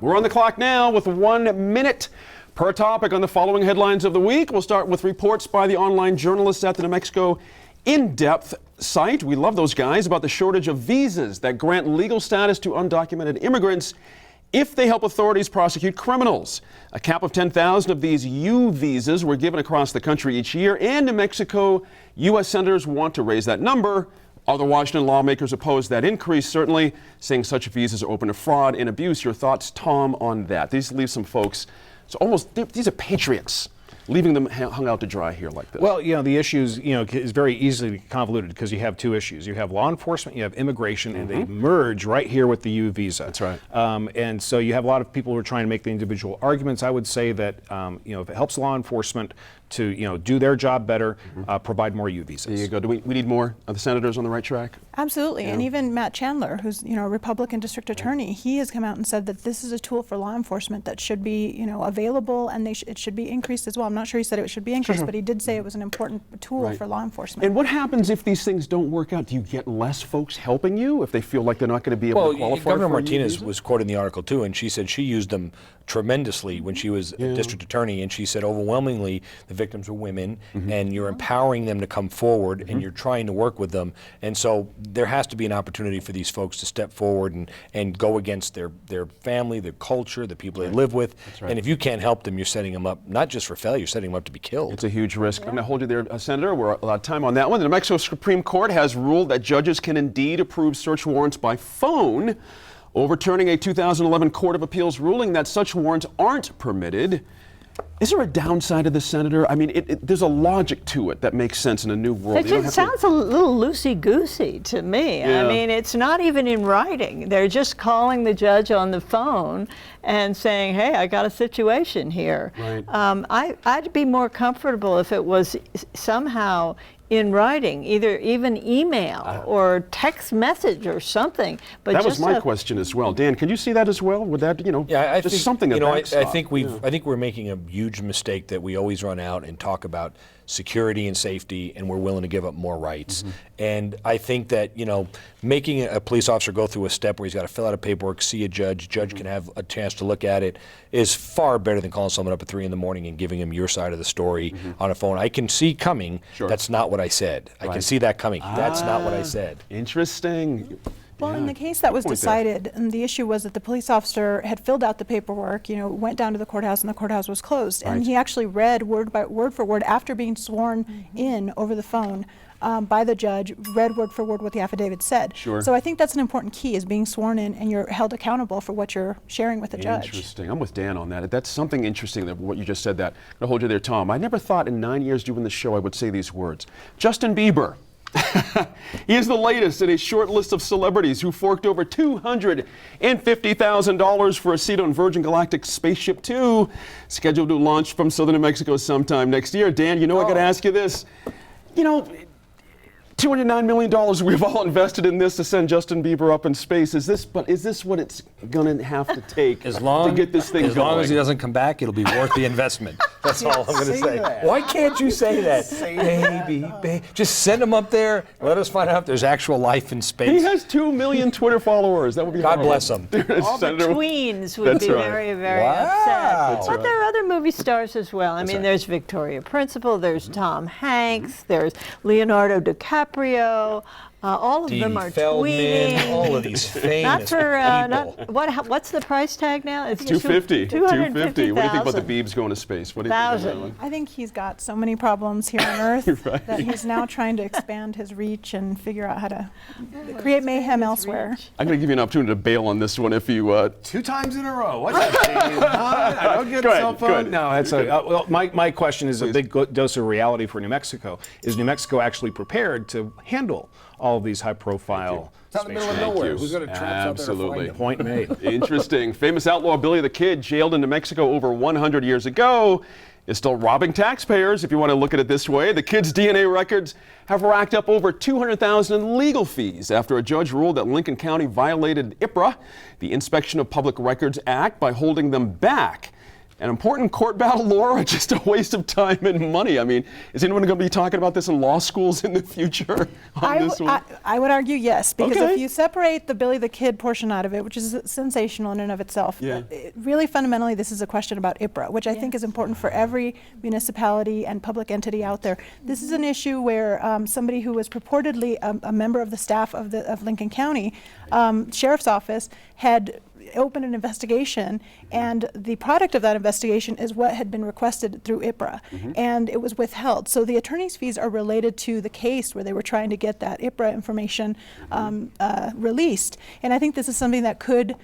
We're on the clock now with 1 minute per topic on the following headlines of the week. We'll start with reports by the online journalists at the New Mexico In-Depth site. We love those guys about the shortage of visas that grant legal status to undocumented immigrants if they help authorities prosecute criminals. A cap of 10,000 of these U visas were given across the country each year, and New Mexico U.S. senators want to raise that number. Other Washington lawmakers oppose that increase, certainly, saying such visas are open to fraud and abuse. Your thoughts, Tom, on that? These leave some folks, these are patriots, leaving them hung out to dry here like this. Well, the issues, is very easily convoluted because you have two issues. You have law enforcement, you have immigration, and they merge right here with the U visa. That's right. And so you have a lot of people who are trying to make the individual arguments. I would say that, if it helps law enforcement to, do their job better, provide more U visas. There you go. Do we need more of the senators on the right track? Absolutely. And even Matt Chandler, who's, a Republican district attorney, he has come out and said that this is a tool for law enforcement that should be, available, and it should be increased as well. I'm not sure he said it should be increased, but he did say it was an important tool for law enforcement. And what happens if these things don't work out? Do you get less folks helping you if they feel like they're not going to be able to qualify for Governor Martinez was quoted in the article too, and she said she used them tremendously when she was a district attorney, and she said overwhelmingly the victims were women, and you're empowering them to come forward, and you're trying to work with them, and so there has to be an opportunity for these folks to step forward and go against their family, their culture, the people they live with, and if you can't help them, you're setting them up not just for failure, you're setting them up to be killed. It's a huge risk. I'm going to hold you there, Senator. We're out of time on that one. The New Mexico Supreme Court has ruled that judges can indeed approve search warrants by phone, overturning a 2011 Court of Appeals ruling that such warrants aren't permitted. Is there a downside to this, Senator? I mean, there's a logic to it that makes sense in a new world. It just sounds a little loosey-goosey to me. Yeah. I mean, it's not even in writing. They're just calling the judge on the phone and saying, hey, I got a situation here. Right. I'd be more comfortable if it was somehow in writing, even email or text message or something. But that was my question as well. Dan, can you see that as well? Would that, I just think, something that I think we're making a huge mistake that we always run out and talk about security and safety, and we're willing to give up more rights. And I think that, making a police officer go through a step where he's got to fill out a paperwork, see a judge can have a chance to look at it, is far better than calling someone up at 3 in the morning and giving him your side of the story on a phone. I can see coming, that's not what I said. I can see that coming. That's not what I said. Interesting. Well, in the case that was decided, and the issue was that the police officer had filled out the paperwork, went down to the courthouse, and the courthouse was closed. And he actually read word for word after being sworn in over the phone by the judge, read word for word what the affidavit said. Sure. So I think that's an important key, is being sworn in and you're held accountable for what you're sharing with the judge. Interesting. I'm with Dan on that. That's something interesting, that what you just said that. I'm going to hold you there, Tom. I never thought in 9 years doing this show I would say these words. Justin Bieber. He is the latest in a short list of celebrities who forked over $250,000 for a seat on Virgin Galactic Spaceship 2, scheduled to launch from southern New Mexico sometime next year. Dan, I got to ask you this. $209 million we've all invested in this to send Justin Bieber up in space. Is this what it's going to have to take to get this thing going? As long as he doesn't come back, it'll be worth the investment. That's all I'm going to say. Why can't you say that? Baby. Just send him up there. Let us find out if there's actual life in space. He has 2 million Twitter followers. That would be God bless him. All the tweens would be very, very upset. But there are other movie stars as well. I mean, there's Victoria Principal, there's Tom Hanks, there's Leonardo DiCaprio. All of them are tweeting. All of these famous people. What's the price tag now? It's $250. $250. What do you think about the Biebs going to space? What do you think of that one? I think he's got so many problems here on Earth that he's now trying to expand his reach and figure out how to create mayhem elsewhere. I'm going to give you an opportunity to bail on this one if you... 2 times in a row. What's that? I don't get a cell phone. No, that's well, my question is a big dose of reality for New Mexico. Is New Mexico actually prepared to handle all of these high-profile It's out in the middle of nowhere. Who's going to traps out there to find them? Point made. Interesting. Famous outlaw Billy the Kid, jailed in New Mexico over 100 years ago, is still robbing taxpayers, if you want to look at it this way. The Kid's DNA records have racked up over $200,000 in legal fees after a judge ruled that Lincoln County violated IPRA, the Inspection of Public Records Act, by holding them back. An important court battle, Laura, just a waste of time and money. I mean, is anyone going to be talking about this in law schools in the future on this one? I would argue yes, because Okay. if you separate the Billy the Kid portion out of it, which is sensational in and of itself, Yeah. Really fundamentally this is a question about IPRA, which I think is important for every municipality and public entity out there. This is an issue where somebody who was purportedly a member of the staff of Lincoln County Sheriff's Office had opened an investigation, and the product of that investigation is what had been requested through IPRA, and it was withheld. So the attorney's fees are related to the case where they were trying to get that IPRA information released. And I think this is something that could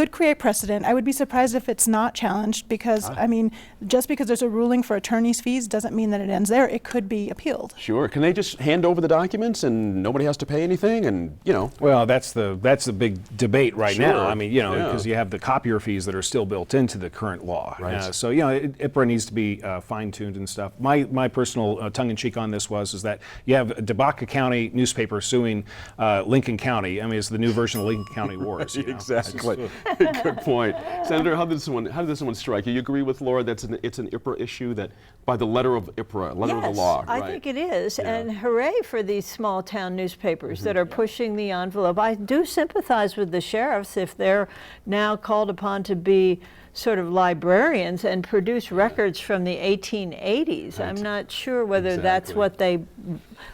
create precedent. I would be surprised if it's not challenged because, I mean, just because there's a ruling for attorney's fees doesn't mean that it ends there. It could be appealed. Sure. Can they just hand over the documents and nobody has to pay anything? And, you know. Well, that's the big debate right Sure. now. I mean, you know, Yeah. because you have the copier fees that are still built into the current law. Right. So, you know, IPRA needs to be fine-tuned and stuff. My personal tongue-in-cheek on this is that you have Debaca County newspaper suing Lincoln County. I mean, it's the new version of Lincoln County Wars. You know? Exactly. Good point. Senator, how did this one strike you? You agree with Laura that it's an IPRA issue, that by the letter of IPRA, letter of the law, I right? think it is. And hooray for these small town newspapers that are pushing the envelope. I do sympathize with the sheriffs if they're now called upon to be sort of librarians and produce records from the 1880s. I'm not sure whether that's what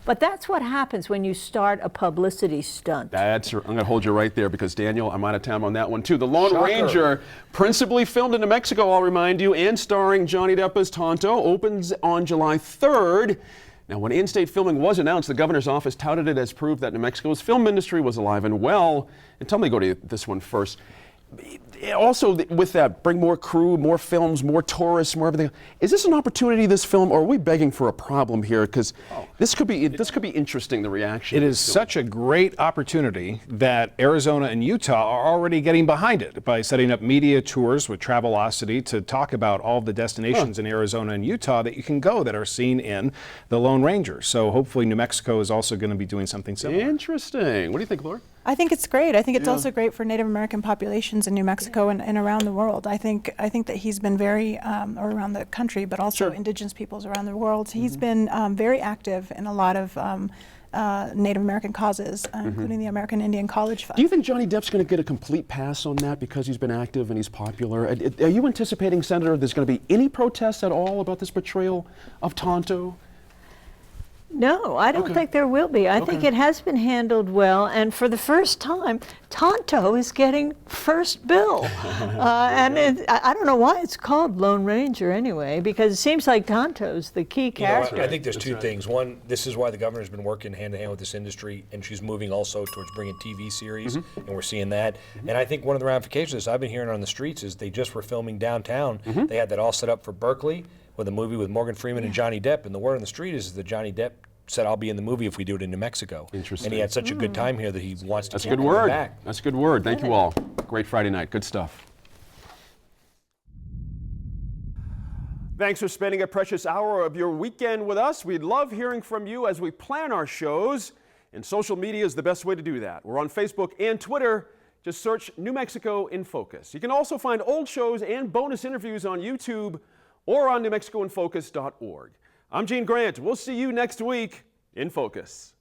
but that's what happens when you start a publicity stunt. I'm going to hold you right there because, Daniel, I'm out of time on that one, too. The Lone Ranger, principally filmed in New Mexico, I'll remind you, and starring Johnny Depp as Tonto, opens on July 3rd. Now, when in-state filming was announced, the governor's office touted it as proof that New Mexico's film industry was alive and well. And tell me, go to this one first. Also, with that, bring more crew, more films, more tourists, more everything. Is this an opportunity, this film, or are we begging for a problem here? Because this could be interesting, the reaction. It is such a great opportunity that Arizona and Utah are already getting behind it by setting up media tours with Travelocity to talk about all the destinations in Arizona and Utah that you can go that are seen in the Lone Ranger. So hopefully New Mexico is also going to be doing something similar. Interesting. What do you think, Laura? I think it's great. I think it's also great for Native American populations in New Mexico and around the world. I think that he's been very, or around the country, but also indigenous peoples around the world. He's been very active in a lot of Native American causes, including the American Indian College Fund. Do you think Johnny Depp's going to get a complete pass on that because he's been active and he's popular? Are you anticipating, Senator, there's going to be any protests at all about this portrayal of Tonto? No, I don't think there will be. I think it has been handled well, and for the first time, Tonto is getting first bill. And I don't know why it's called Lone Ranger anyway, because it seems like Tonto's the key character. I think there's two things. One, this is why the governor's been working hand-in-hand with this industry, and she's moving also towards bringing TV series, and we're seeing that. And I think one of the ramifications of this, I've been hearing on the streets, is they just were filming downtown. They had that all set up for Berkeley, with a movie with Morgan Freeman and Johnny Depp, and the word on the street is that Johnny Depp said, "I'll be in the movie if we do it in New Mexico." Interesting. And he had such a good time here that he wants to That's a keep good coming word. back. That's a good word. Thank you all. Great Friday night. Good stuff. Thanks for spending a precious hour of your weekend with us. We'd love hearing from you as we plan our shows, and social media is the best way to do that. We're on Facebook and Twitter. Just search New Mexico in Focus. You can also find old shows and bonus interviews on YouTube or on NewMexicoInFocus.org. I'm Gene Grant. We'll see you next week in Focus.